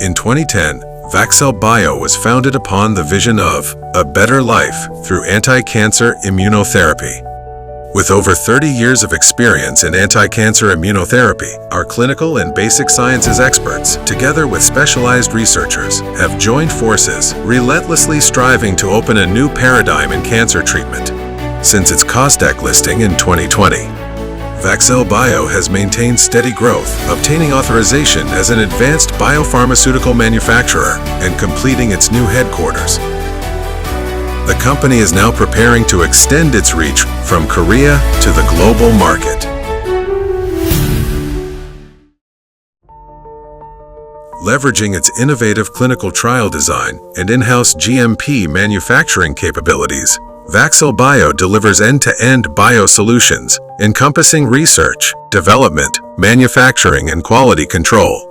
In 2010, Vaxcellbio was founded upon the vision of a better life through anti-cancer immunotherapy. With over 30 years of experience in anti-cancer immunotherapy, our clinical and basic sciences experts, together with specialized researchers, have joined forces, relentlessly striving to open a new paradigm in cancer treatment. Since its COSDAQ listing in 2020, Vaxcellbio has maintained steady growth, obtaining authorization as an advanced biopharmaceutical manufacturer and completing its new headquarters. The company is now preparing to extend its reach from Korea to the global market. Leveraging its innovative clinical trial design and in-house GMP manufacturing capabilities, Vaxcellbio delivers end-to-end biosolutions encompassing research, development, manufacturing, and quality control.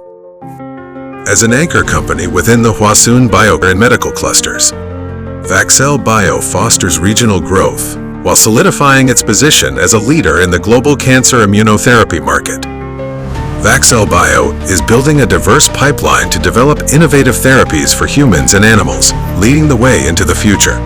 As an anchor company within the Hwasun Bio and medical clusters, Vaxcellbio fosters regional growth while solidifying its position as a leader in the global cancer immunotherapy market. Vaxcellbio is building a diverse pipeline to develop innovative therapies for humans and animals, leading the way into the future.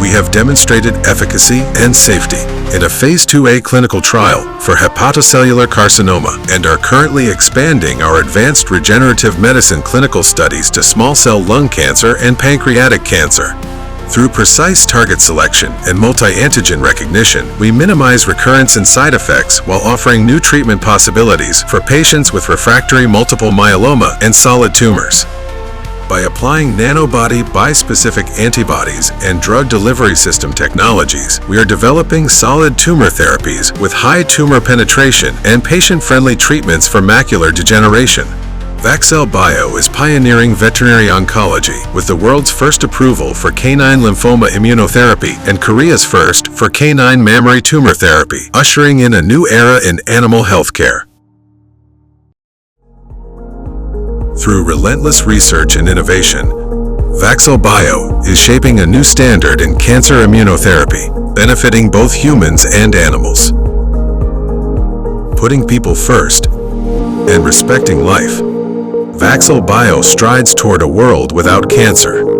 We have demonstrated efficacy and safety in a Phase 2A clinical trial for hepatocellular carcinoma and are currently expanding our advanced regenerative medicine clinical studies to small cell lung cancer and pancreatic cancer. Through precise target selection and multi-antigen recognition, we minimize recurrence and side effects while offering new treatment possibilities for patients with refractory multiple myeloma and solid tumors. By applying nanobody bispecific antibodies and drug delivery system technologies, we are developing solid tumor therapies with high tumor penetration and patient-friendly treatments for macular degeneration. Vaxcellbio is pioneering veterinary oncology with the world's first approval for canine lymphoma immunotherapy and Korea's first for canine mammary tumor therapy, ushering in a new era in animal healthcare. Through relentless research and innovation, Vaxcellbio is shaping a new standard in cancer immunotherapy, benefiting both humans and animals. Putting people first and respecting life, Vaxcellbio strides toward a world without cancer.